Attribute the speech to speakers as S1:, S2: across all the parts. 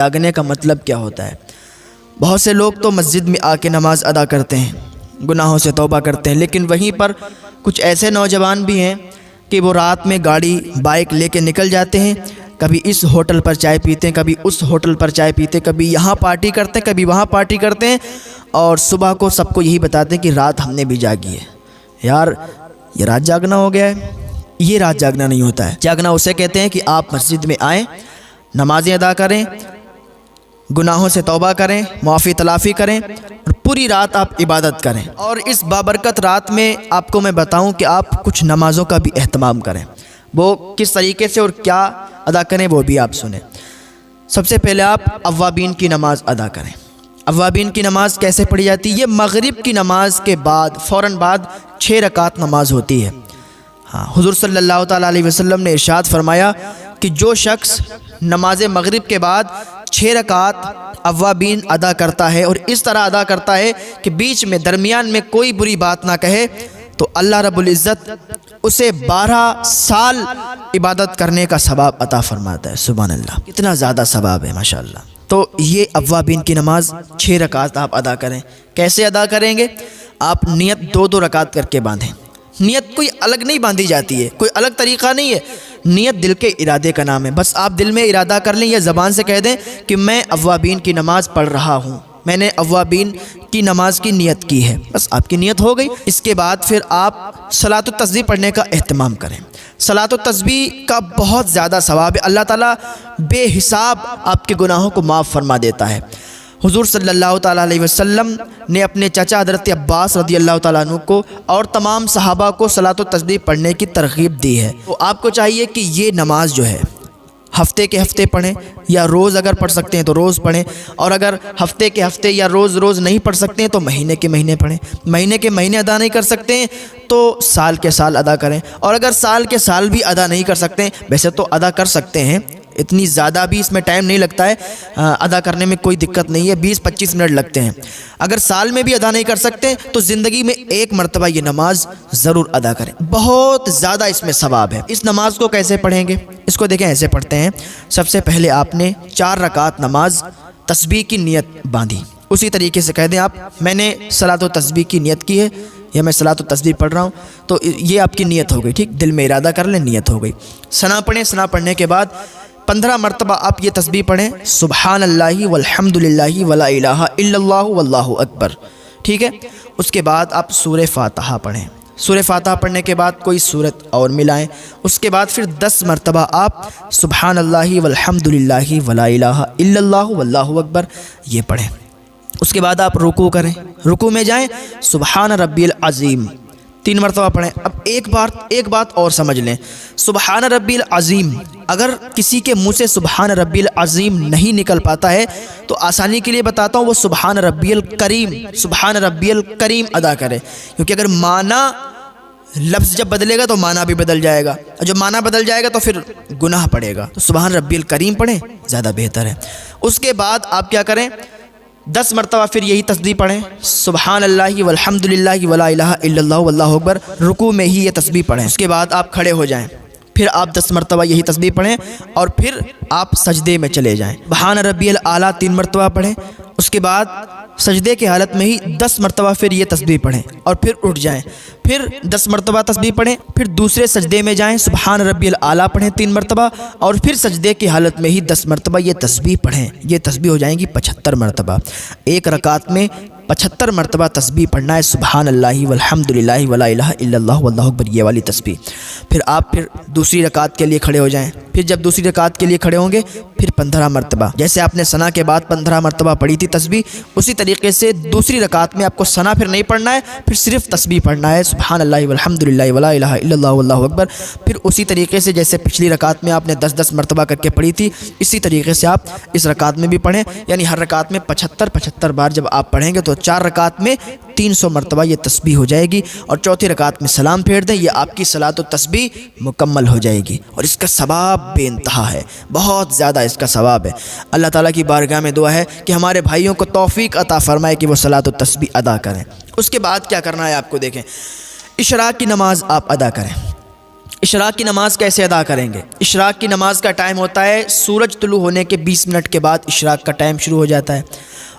S1: جاگنے کا مطلب کیا ہوتا ہے؟ بہت سے لوگ تو مسجد میں آ کے نماز ادا کرتے ہیں، گناہوں سے توبہ کرتے ہیں، لیکن وہیں پر کچھ ایسے نوجوان بھی ہیں کہ وہ رات میں گاڑی بائک لے کے نکل جاتے ہیں، کبھی اس ہوٹل پر چائے پیتے ہیں، کبھی اس ہوٹل پر چائے پیتے ہیں، کبھی یہاں پارٹی کرتے ہیں، کبھی وہاں پارٹی کرتے ہیں، اور صبح کو سب کو یہی بتاتے ہیں کہ رات ہم نے بھی جاگی ہے۔ یار یہ رات جاگنا ہو گیا ہے؟ یہ رات جاگنا نہیں ہوتا ہے۔ جاگنا اسے کہتے ہیں کہ آپ مسجد میں آئیں، نمازیں ادا کریں، گناہوں سے توبہ کریں، معافی تلافی کریں، اور پوری رات آپ عبادت کریں۔ اور اس بابرکت رات میں آپ کو میں بتاؤں کہ آپ کچھ نمازوں کا بھی اہتمام کریں۔ وہ کس طریقے سے اور کیا ادا کریں وہ بھی آپ سنیں۔ سب سے پہلے آپ اوابین کی نماز ادا کریں۔ اوابین کی نماز کیسے پڑھی جاتی ہے؟ یہ مغرب کی نماز کے بعد فوراً بعد 6 رکعت نماز ہوتی ہے۔ حضور صلی اللہ تعالیٰ علیہ وسلم نے ارشاد فرمایا کہ جو شخص نماز مغرب کے بعد 6 رکعت اوابین ادا کرتا ہے اور اس طرح ادا کرتا ہے کہ بیچ میں درمیان میں کوئی بری بات نہ کہے، تو اللہ رب العزت اسے 12 سال عبادت کرنے کا ثواب عطا فرماتا ہے۔ سبحان اللہ، کتنا زیادہ ثواب ہے ماشاءاللہ۔ تو یہ اوابین کی نماز 6 رکعت آپ ادا کریں۔ کیسے ادا کریں گے؟ آپ نیت 2 رکعت کر کے باندھیں۔ نیت کوئی الگ نہیں باندھی جاتی ہے، کوئی الگ طریقہ نہیں ہے، نیت دل کے ارادے کا نام ہے۔ بس آپ دل میں ارادہ کر لیں یا زبان سے کہہ دیں کہ میں اوابین کی نماز پڑھ رہا ہوں، میں نے اوابین کی نماز کی نیت کی ہے، بس آپ کی نیت ہو گئی۔ اس کے بعد پھر آپ صلاۃ التسبیح پڑھنے کا اہتمام کریں۔ صلاۃ التسبیح کا بہت زیادہ ثواب ہے، اللہ تعالیٰ بے حساب آپ کے گناہوں کو معاف فرما دیتا ہے۔ حضور صلی اللہ تعالیٰ علیہ وسلم نے اپنے چچا حضرت عباس رضی اللہ تعالیٰ عنہ کو اور تمام صحابہ کو صلاۃ التسبیح پڑھنے کی ترغیب دی ہے۔ تو آپ کو چاہیے کہ یہ نماز جو ہے ہفتے کے ہفتے پڑھیں، یا روز اگر پڑھ سکتے ہیں تو روز پڑھیں، اور اگر ہفتے کے ہفتے یا روز نہیں پڑھ سکتے ہیں تو مہینے کے مہینے پڑھیں۔ مہینے کے مہینے ادا نہیں کر سکتے ہیں تو سال کے سال ادا کریں، اور اگر سال کے سال بھی ادا نہیں کر سکتے ہیں، ویسے تو ادا کر سکتے ہیں، اتنی زیادہ بھی اس میں ٹائم نہیں لگتا ہے، ادا کرنے میں کوئی دقت نہیں ہے، 20-25 منٹ لگتے ہیں۔ اگر سال میں بھی ادا نہیں کر سکتے تو زندگی میں 1 مرتبہ یہ نماز ضرور ادا کریں، بہت زیادہ اس میں ثواب ہے۔ اس نماز کو کیسے پڑھیں گے؟ اس کو دیکھیں، ایسے پڑھتے ہیں۔ سب سے پہلے آپ نے 4 رکعت نماز تسبیح کی نیت باندھی، اسی طریقے سے کہہ دیں آپ میں نے صلاۃ التسبیح کی نیت کی ہے، یا میں صلاۃ التسبیح پڑھ رہا ہوں، تو یہ آپ کی نیت ہو گئی، ٹھیک، دل میں ارادہ کر لیں، نیت ہو گئی۔ ثنا پڑھیں، ثنا پڑھنے کے بعد 15 مرتبہ آپ یہ تسبیح پڑھیں، سبحان اللہ والحمد للہ ولا الہ الا اللہ واللہ اکبر، ٹھیک ہے۔ اس کے بعد آپ سورہ فاتحہ پڑھیں۔ سورہ فاتحہ پڑھنے کے بعد کوئی سورت اور ملائیں۔ اس کے بعد پھر 10 مرتبہ آپ سبحان اللہ والحمد للہ ولا الہ الا اللہ واللہ اکبر یہ پڑھیں۔ اس کے بعد آپ رکوع کریں، رکوع میں جائیں، سبحان ربی العظیم 3 مرتبہ پڑھیں۔ اب ایک بات اور سمجھ لیں، سبحان ربی العظیم اگر کسی کے منہ سے سبحان ربی العظیم نہیں نکل پاتا ہے تو آسانی کے لیے بتاتا ہوں، وہ سبحان ربی الکریم، سبحان ربی الکریم ادا کرے، کیونکہ اگر معنی لفظ جب بدلے گا تو معنی بھی بدل جائے گا، اور جب معنی بدل جائے گا تو پھر گناہ پڑے گا، تو سبحان ربی الکریم پڑھیں، زیادہ بہتر ہے۔ اس کے بعد آپ کیا کریں، 10 مرتبہ پھر یہی تسبیح پڑھیں، سبحان اللہ والحمد للہ ولا الہ الا اللہ واللہ اکبر، رکوع میں ہی یہ تسبیح پڑھیں۔ اس کے بعد آپ کھڑے ہو جائیں، پھر آپ 10 مرتبہ یہی تسبیح پڑھیں، اور پھر آپ سجدے میں چلے جائیں، سبحان ربی الاعلیٰ 3 مرتبہ پڑھیں۔ اس کے بعد سجدے کی حالت میں ہی 10 مرتبہ پھر یہ تسبیح پڑھیں، اور پھر اٹھ جائیں، پھر 10 مرتبہ تسبیح پڑھیں، پھر دوسرے سجدے میں جائیں، سبحان ربی الاعلیٰ پڑھیں 3 مرتبہ، اور پھر سجدے کی حالت میں ہی 10 مرتبہ یہ تسبیح پڑھیں۔ یہ تسبیح ہو جائیں گی 75 مرتبہ۔ ایک رکعت میں 75 مرتبہ تسبیح پڑھنا ہے، سبحان اللہ والحمد للہ ولا الہ الا اللہ واللہ اکبر یہ والی تسبیح۔ پھر آپ دوسری رکعت کے لیے کھڑے ہو جائیں، پھر جب دوسری رکعت کے لیے کھڑے ہوں گے پھر 15 مرتبہ، جیسے آپ نے ثنا کے بعد 15 مرتبہ پڑھی تھی تسبیح، اسی طریقے سے دوسری رکعت میں آپ کو ثنا پھر نہیں پڑھنا ہے، پھر صرف تسبیح پڑھنا ہے، سبحان اللہ والحمد للہ ولا الہ الا اللہ واللہ اکبر۔ پھر اسی طریقے سے جیسے پچھلی رکعت میں آپ نے 10 مرتبہ کر کے پڑھی تھی، اسی طریقے سے آپ اس رکعت میں بھی پڑھیں، یعنی ہر رکعت میں 75 بار جب آپ پڑھیں گے تو 4 رکعت میں 300 مرتبہ یہ تسبیح ہو جائے گی، اور چوتھی رکعت میں سلام پھیر دیں، یہ آپ کی صلاۃ التسبیح مکمل ہو جائے گی، اور اس کا ثواب بے انتہا ہے، بہت زیادہ اس کا ثواب ہے۔ اللہ تعالیٰ کی بارگاہ میں دعا ہے کہ ہمارے بھائیوں کو توفیق عطا فرمائے کہ وہ صلاۃ التسبیح ادا کریں۔ اس کے بعد کیا کرنا ہے آپ کو دیکھیں، اشراق کی نماز آپ ادا کریں۔ اشراق کی نماز کیسے ادا کریں گے؟ اشراق کی نماز کا ٹائم ہوتا ہے سورج طلوع ہونے کے 20 منٹ کے بعد اشراق کا ٹائم شروع ہو جاتا ہے،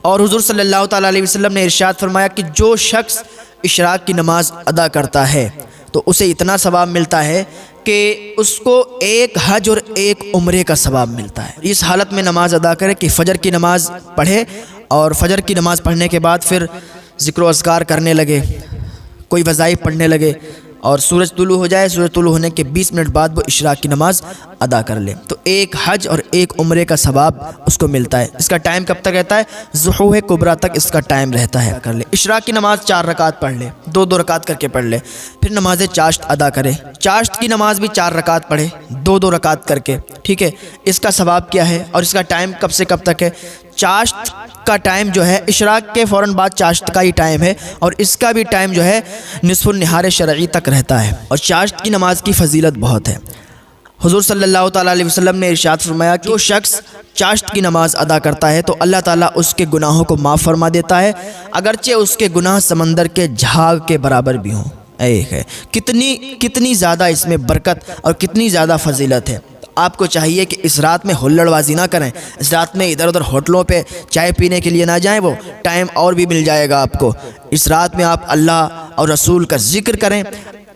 S1: اور حضور صلی اللہ تعالیٰ علیہ وسلم نے ارشاد فرمایا کہ جو شخص اشراق کی نماز ادا کرتا ہے تو اسے اتنا ثواب ملتا ہے کہ اس کو ایک حج اور ایک عمرے کا ثواب ملتا ہے۔ اس حالت میں نماز ادا کرے کہ فجر کی نماز پڑھے، اور فجر کی نماز پڑھنے کے بعد پھر ذکر و اذکار کرنے لگے، کوئی وظائف پڑھنے لگے، اور سورج طلوع ہو جائے، سورج طلوع ہونے کے 20 منٹ بعد وہ اشراق کی نماز ادا کر لے، تو ایک حج اور ایک عمرے کا ثواب اس کو ملتا ہے۔ اس کا ٹائم کب تک رہتا ہے؟ ظہور کبریٰ تک اس کا ٹائم رہتا ہے۔ کر لے اشراق کی نماز 4 رکعت پڑھ لے، 2 رکعت کر کے پڑھ لے، پھر نماز چاشت ادا کرے، چاشت کی نماز بھی 4 رکعت پڑھے، 2 رکعت کر کے، ٹھیک ہے۔ اس کا ثواب کیا ہے اور اس کا ٹائم کب سے کب تک ہے؟ چاشت کا ٹائم جو ہے اشراق کے فوراً بعد چاشت کا ہی ٹائم ہے، اور اس کا بھی ٹائم جو ہے نصف النہار شرعی تک رہتا ہے، اور چاشت کی نماز کی فضیلت بہت ہے۔ حضور صلی اللہ تعالیٰ علیہ وسلم نے ارشاد فرمایا کہ جو شخص چاشت کی نماز ادا کرتا ہے تو اللہ تعالیٰ اس کے گناہوں کو معاف فرما دیتا ہے، اگرچہ اس کے گناہ سمندر کے جھاگ کے برابر بھی ہوں۔ ایک ہے کتنی زیادہ اس میں برکت اور کتنی زیادہ فضیلت ہے۔ آپ کو چاہیے کہ اس رات میں ہلڑ بازی نہ کریں، اس رات میں ادھر ادھر ہوٹلوں پہ چائے پینے کے لیے نہ جائیں، وہ ٹائم اور بھی مل جائے گا آپ کو۔ اس رات میں آپ اللہ اور رسول کا ذکر کریں،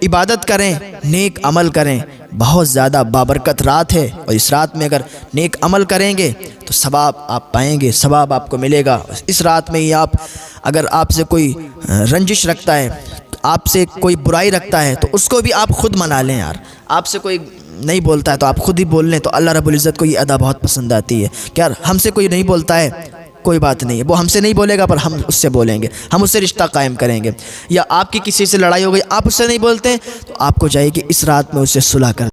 S1: عبادت کریں، نیک عمل کریں، بہت زیادہ بابرکت رات ہے، اور اس رات میں اگر نیک عمل کریں گے تو ثواب آپ پائیں گے، ثواب آپ کو ملے گا۔ اس رات میں ہی اگر آپ سے کوئی رنجش رکھتا ہے، آپ سے کوئی برائی رکھتا ہے، تو اس کو بھی آپ خود منا لیں یار۔ آپ سے کوئی نہیں بولتا ہے تو آپ خود ہی بول لیں، تو اللہ رب العزت کو یہ ادا بہت پسند آتی ہے کہ یار ہم سے کوئی نہیں بولتا ہے، کوئی بات نہیں ہے، وہ ہم سے نہیں بولے گا پر ہم اس سے بولیں گے، ہم اس سے رشتہ قائم کریں گے۔ یا آپ کی کسی سے لڑائی ہو گئی، آپ اس سے نہیں بولتے ہیں، تو آپ کو چاہیے کہ اس رات میں اس سے صلح کر